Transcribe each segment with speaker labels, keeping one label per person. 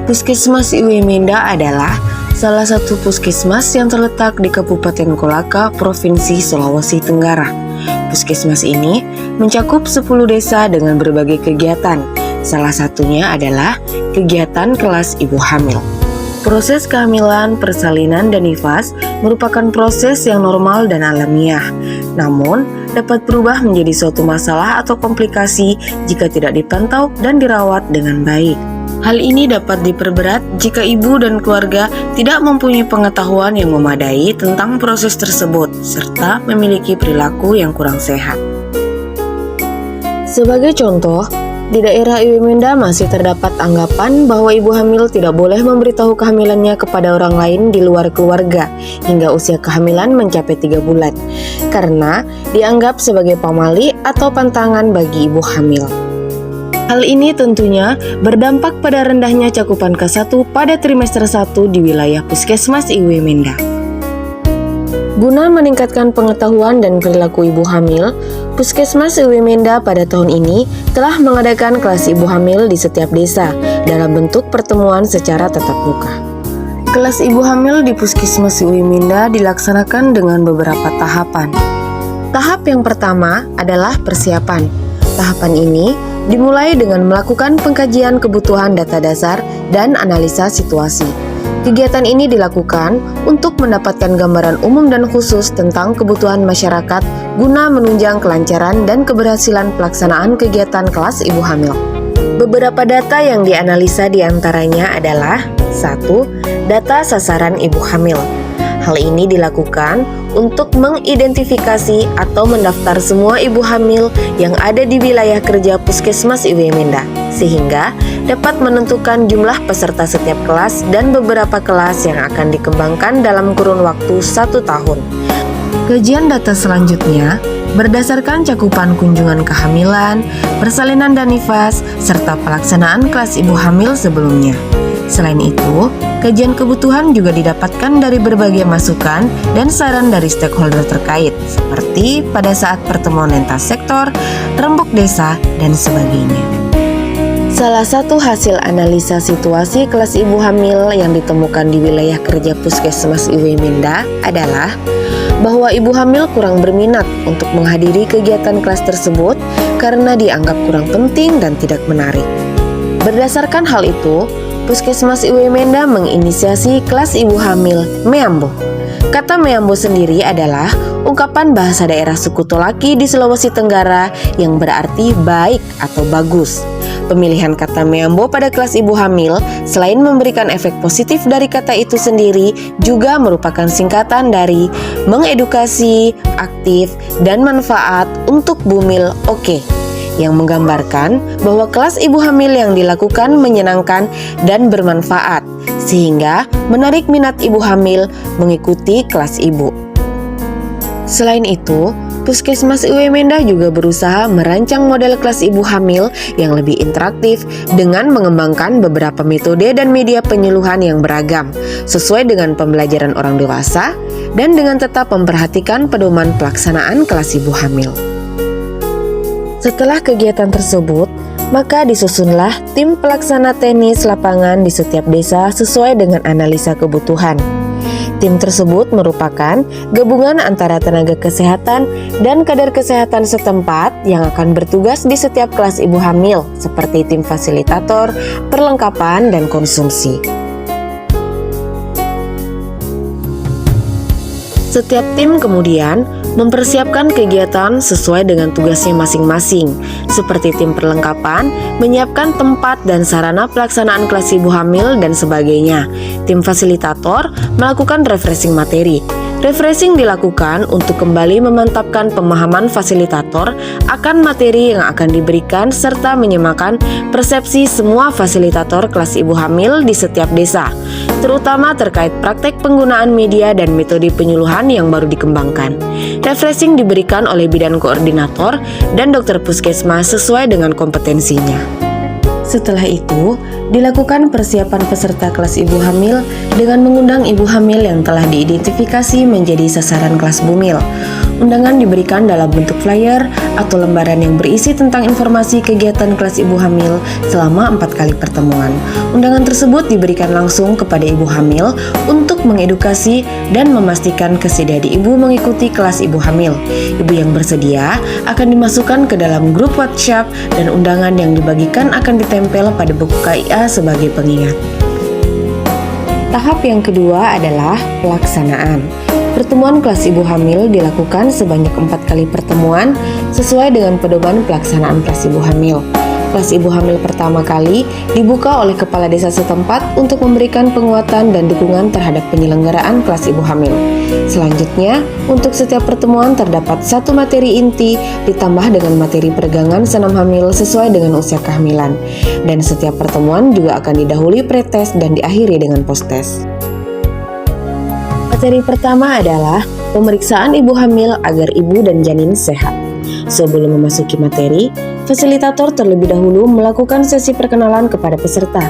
Speaker 1: Puskesmas IW Menda adalah salah satu puskesmas yang terletak di Kabupaten Kolaka, Provinsi Sulawesi Tenggara. Puskesmas ini mencakup 10 desa dengan berbagai kegiatan. Salah satunya adalah kegiatan kelas ibu hamil. Proses kehamilan, persalinan, dan nifas merupakan proses yang normal dan alamiah. Namun, dapat berubah menjadi suatu masalah atau komplikasi jika tidak dipantau dan dirawat dengan baik. Hal ini dapat diperberat jika ibu dan keluarga tidak mempunyai pengetahuan yang memadai tentang proses tersebut, serta memiliki perilaku yang kurang sehat. Sebagai contoh, di daerah IW Menda masih terdapat anggapan bahwa ibu hamil tidak boleh memberitahu kehamilannya kepada orang lain di luar keluarga hingga usia kehamilan mencapai 3 bulan, karena dianggap sebagai pamali atau pantangan bagi ibu hamil. Hal ini tentunya berdampak pada rendahnya cakupan K1 pada trimester 1 di wilayah Puskesmas IW Menda. Guna meningkatkan pengetahuan dan perilaku ibu hamil, Puskesmas IW Menda pada tahun ini telah mengadakan kelas ibu hamil di setiap desa dalam bentuk pertemuan secara tatap muka. Kelas ibu hamil di Puskesmas IW Menda dilaksanakan dengan beberapa tahapan. Tahap yang pertama adalah persiapan. Tahapan ini dimulai dengan melakukan pengkajian kebutuhan data dasar dan analisa situasi. Kegiatan ini dilakukan untuk mendapatkan gambaran umum dan khusus tentang kebutuhan masyarakat guna menunjang kelancaran dan keberhasilan pelaksanaan kegiatan kelas ibu hamil. Beberapa data yang dianalisa diantaranya adalah 1. Data sasaran ibu hamil. Hal ini dilakukan untuk mengidentifikasi atau mendaftar semua ibu hamil yang ada di wilayah kerja Puskesmas IW Menda, sehingga dapat menentukan jumlah peserta setiap kelas dan beberapa kelas yang akan dikembangkan dalam kurun waktu 1 tahun. Kajian data selanjutnya berdasarkan cakupan kunjungan kehamilan, persalinan dan nifas, serta pelaksanaan kelas ibu hamil sebelumnya. Selain itu, kajian kebutuhan juga didapatkan dari berbagai masukan dan saran dari stakeholder terkait, seperti pada saat pertemuan lintas sektor, rembuk desa, dan sebagainya. Salah satu hasil analisa situasi kelas ibu hamil yang ditemukan di wilayah kerja Puskesmas IW Menda adalah bahwa ibu hamil kurang berminat untuk menghadiri kegiatan kelas tersebut karena dianggap kurang penting dan tidak menarik. Berdasarkan hal itu, Puskesmas IW Menda menginisiasi kelas ibu hamil Meambo. Kata Meambo sendiri adalah ungkapan bahasa daerah suku Tolaki di Sulawesi Tenggara yang berarti baik atau bagus. Pemilihan kata Meambo pada kelas ibu hamil selain memberikan efek positif dari kata itu sendiri, juga merupakan singkatan dari mengedukasi, aktif, dan manfaat untuk Bumil Oke, yang menggambarkan bahwa kelas ibu hamil yang dilakukan menyenangkan dan bermanfaat, sehingga menarik minat ibu hamil mengikuti kelas ibu. Selain itu, Puskesmas IW Menda juga berusaha merancang model kelas ibu hamil yang lebih interaktif dengan mengembangkan beberapa metode dan media penyuluhan yang beragam, sesuai dengan pembelajaran orang dewasa, dan dengan tetap memperhatikan pedoman pelaksanaan kelas ibu hamil. Setelah kegiatan tersebut, maka disusunlah tim pelaksana teknis lapangan di setiap desa sesuai dengan analisa kebutuhan. Tim tersebut merupakan gabungan antara tenaga kesehatan dan kader kesehatan setempat yang akan bertugas di setiap kelas ibu hamil, seperti tim fasilitator, perlengkapan, dan konsumsi. Setiap tim kemudian mempersiapkan kegiatan sesuai dengan tugasnya masing-masing, seperti tim perlengkapan, menyiapkan tempat dan sarana pelaksanaan kelas ibu hamil, dan sebagainya. Tim fasilitator melakukan refreshing materi. Refreshing dilakukan untuk kembali memantapkan pemahaman fasilitator akan materi yang akan diberikan serta menyemakan persepsi semua fasilitator kelas ibu hamil di setiap desa, terutama terkait praktek penggunaan media dan metode penyuluhan yang baru dikembangkan. Refreshing diberikan oleh bidan koordinator dan dokter puskesmas sesuai dengan kompetensinya. Setelah itu, Dilakukan persiapan peserta kelas ibu hamil dengan mengundang ibu hamil yang telah diidentifikasi menjadi sasaran kelas Bumil. Undangan diberikan dalam bentuk flyer atau lembaran yang berisi tentang informasi kegiatan kelas ibu hamil selama 4 kali pertemuan. Undangan tersebut diberikan langsung kepada ibu hamil untuk mengedukasi dan memastikan kesediaan ibu mengikuti kelas ibu hamil. Ibu yang bersedia akan dimasukkan ke dalam grup WhatsApp dan undangan yang dibagikan akan ditempel pada buku KIA sebagai pengingat. Tahap yang kedua adalah pelaksanaan. Pertemuan kelas ibu hamil dilakukan sebanyak 4 kali pertemuan sesuai dengan pedoman pelaksanaan kelas ibu hamil. Kelas ibu hamil pertama kali dibuka oleh kepala desa setempat untuk memberikan penguatan dan dukungan terhadap penyelenggaraan kelas ibu hamil. Selanjutnya, untuk setiap pertemuan terdapat 1 materi inti ditambah dengan materi peregangan senam hamil sesuai dengan usia kehamilan. Dan setiap pertemuan juga akan didahului pretest dan diakhiri dengan posttest. Materi pertama adalah pemeriksaan ibu hamil agar ibu dan janin sehat. Sebelum memasuki materi, fasilitator terlebih dahulu melakukan sesi perkenalan kepada peserta.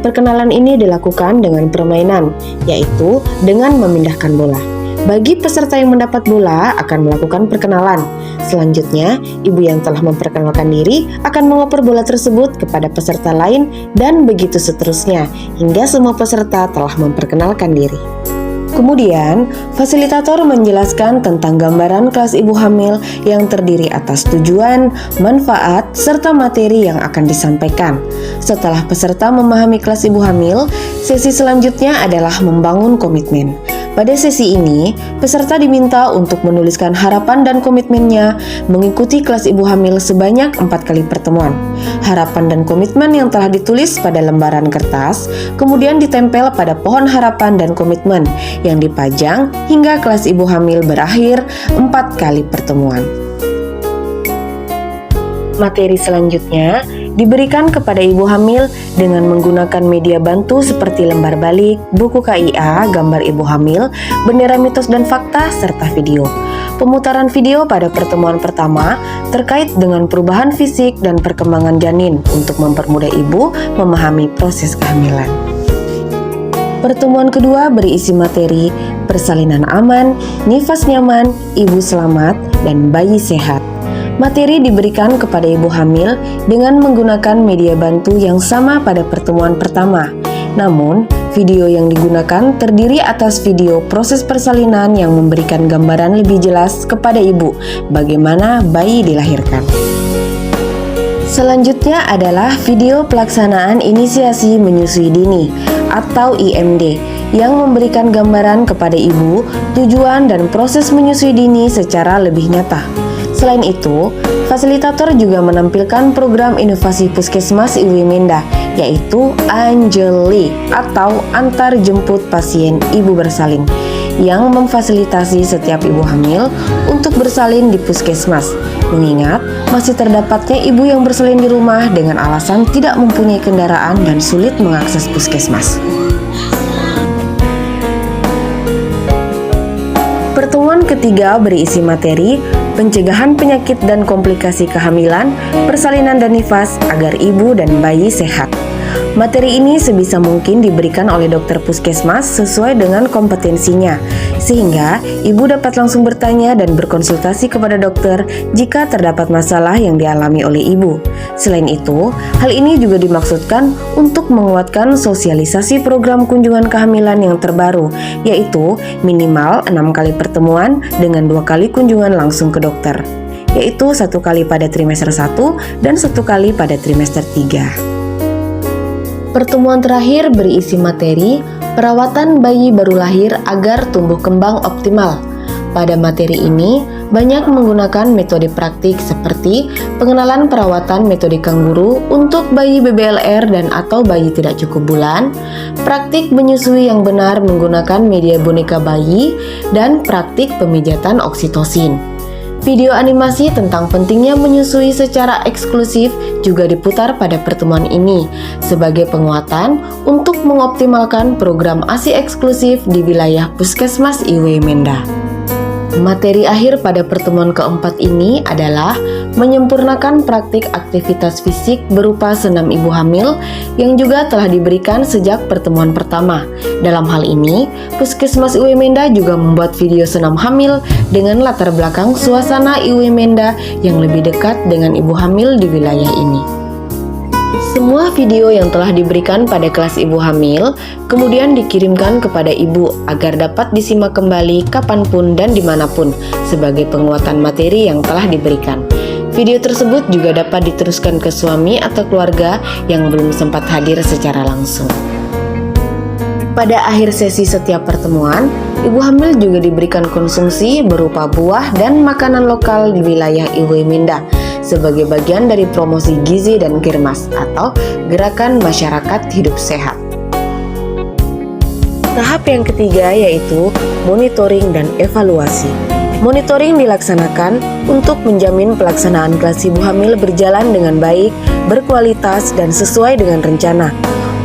Speaker 1: Perkenalan ini dilakukan dengan permainan, yaitu dengan memindahkan bola. Bagi peserta yang mendapat bola akan melakukan perkenalan. Selanjutnya, ibu yang telah memperkenalkan diri akan mengoper bola tersebut kepada peserta lain dan begitu seterusnya hingga semua peserta telah memperkenalkan diri. Kemudian, fasilitator menjelaskan tentang gambaran kelas ibu hamil yang terdiri atas tujuan, manfaat, serta materi yang akan disampaikan. Setelah peserta memahami kelas ibu hamil, sesi selanjutnya adalah membangun komitmen. Pada sesi ini, peserta diminta untuk menuliskan harapan dan komitmennya mengikuti kelas ibu hamil sebanyak 4 kali pertemuan. Harapan dan komitmen yang telah ditulis pada lembaran kertas, kemudian ditempel pada pohon harapan dan komitmen yang dipajang hingga kelas ibu hamil berakhir 4 kali pertemuan. Materi selanjutnya diberikan kepada ibu hamil dengan menggunakan media bantu seperti lembar balik, buku KIA, gambar ibu hamil, bendera mitos dan fakta, serta video. Pemutaran video pada pertemuan pertama terkait dengan perubahan fisik dan perkembangan janin untuk mempermudah ibu memahami proses kehamilan. Pertemuan kedua berisi materi persalinan aman, nifas nyaman, ibu selamat, dan bayi sehat. Materi diberikan kepada ibu hamil dengan menggunakan media bantu yang sama pada pertemuan pertama. Namun, video yang digunakan terdiri atas video proses persalinan yang memberikan gambaran lebih jelas kepada ibu bagaimana bayi dilahirkan. Selanjutnya adalah video pelaksanaan inisiasi menyusui dini atau IMD yang memberikan gambaran kepada ibu tujuan dan proses menyusui dini secara lebih nyata. Selain itu, fasilitator juga menampilkan program inovasi Puskesmas Iwi Menda, yaitu Anjeli atau antar jemput pasien ibu bersalin, yang memfasilitasi setiap ibu hamil untuk bersalin di puskesmas. Mengingat masih terdapatnya ibu yang bersalin di rumah dengan alasan tidak mempunyai kendaraan dan sulit mengakses puskesmas. Pertemuan ketiga berisi materi pencegahan penyakit dan komplikasi kehamilan, persalinan dan nifas agar ibu dan bayi sehat. Materi ini sebisa mungkin diberikan oleh dokter puskesmas sesuai dengan kompetensinya, sehingga ibu dapat langsung bertanya dan berkonsultasi kepada dokter jika terdapat masalah yang dialami oleh ibu. Selain itu, hal ini juga dimaksudkan untuk menguatkan sosialisasi program kunjungan kehamilan yang terbaru, yaitu minimal 6 kali pertemuan dengan 2 kali kunjungan langsung ke dokter, yaitu 1 kali pada trimester 1 dan 1 kali pada trimester 3. Pertemuan terakhir berisi materi perawatan bayi baru lahir agar tumbuh kembang optimal. Pada materi ini, banyak menggunakan metode praktik seperti pengenalan perawatan metode kangguru untuk bayi BBLR dan atau bayi tidak cukup bulan, praktik menyusui yang benar menggunakan media boneka bayi, dan praktik pemijatan oksitosin. Video animasi tentang pentingnya menyusui secara eksklusif juga diputar pada pertemuan ini sebagai penguatan untuk mengoptimalkan program ASI eksklusif di wilayah Puskesmas Iwi Menda. Materi akhir pada pertemuan keempat ini adalah menyempurnakan praktik aktivitas fisik berupa senam ibu hamil yang juga telah diberikan sejak pertemuan pertama. Dalam hal ini, Puskesmas IW Menda juga membuat video senam hamil dengan latar belakang suasana IW Menda yang lebih dekat dengan ibu hamil di wilayah ini. Semua video yang telah diberikan pada kelas ibu hamil kemudian dikirimkan kepada ibu agar dapat disimak kembali kapanpun dan dimanapun sebagai penguatan materi yang telah diberikan. Video tersebut juga dapat diteruskan ke suami atau keluarga yang belum sempat hadir secara langsung. Pada akhir sesi setiap pertemuan, ibu hamil juga diberikan konsumsi berupa buah dan makanan lokal di wilayah IW Menda sebagai bagian dari promosi gizi dan Germas atau Gerakan Masyarakat Hidup Sehat. Tahap yang ketiga yaitu monitoring dan evaluasi. Monitoring dilaksanakan untuk menjamin pelaksanaan kelas ibu hamil berjalan dengan baik, berkualitas, dan sesuai dengan rencana.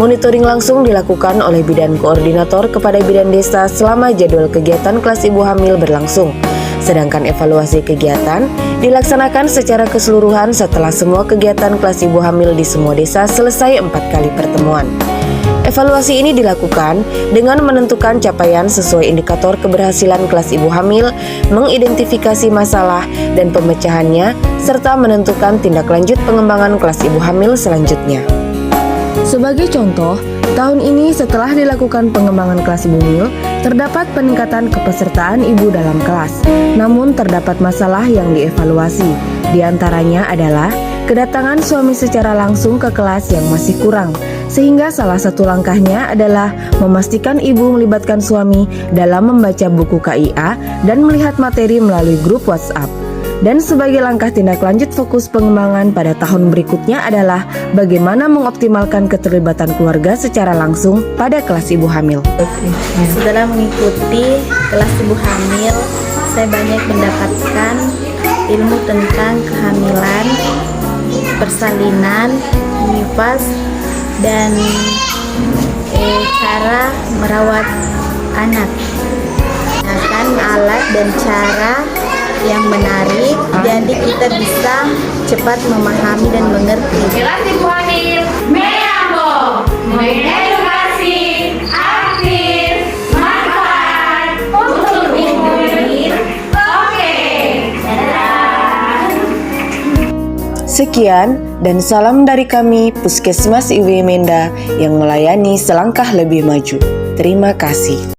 Speaker 1: Monitoring langsung dilakukan oleh bidan koordinator kepada bidan desa selama jadwal kegiatan kelas ibu hamil berlangsung. Sedangkan evaluasi kegiatan dilaksanakan secara keseluruhan setelah semua kegiatan kelas ibu hamil di semua desa selesai 4 kali pertemuan. Evaluasi ini dilakukan dengan menentukan capaian sesuai indikator keberhasilan kelas ibu hamil, mengidentifikasi masalah dan pemecahannya, serta menentukan tindak lanjut pengembangan kelas ibu hamil selanjutnya. Sebagai contoh, tahun ini setelah dilakukan pengembangan kelas ibu hamil, terdapat peningkatan kepesertaan ibu dalam kelas. Namun terdapat masalah yang dievaluasi. Di antaranya adalah kedatangan suami secara langsung ke kelas yang masih kurang. Sehingga salah satu langkahnya adalah memastikan ibu melibatkan suami dalam membaca buku KIA dan melihat materi melalui grup WhatsApp. Dan sebagai langkah tindak lanjut fokus pengembangan pada tahun berikutnya adalah bagaimana mengoptimalkan keterlibatan keluarga secara langsung pada kelas ibu hamil.
Speaker 2: Setelah mengikuti kelas ibu hamil, saya banyak mendapatkan ilmu tentang kehamilan, persalinan, nifas, dan cara merawat anak. Gunakan alat dan cara yang menarik, jadi kita bisa cepat memahami dan mengerti.
Speaker 3: Kelas ibu hamil menyambung, mengedukasi, aktif, manfaat untuk ibu hamil. Oke, dadah.
Speaker 1: Sekian dan salam dari kami Puskesmas IW Menda yang melayani selangkah lebih maju. Terima kasih.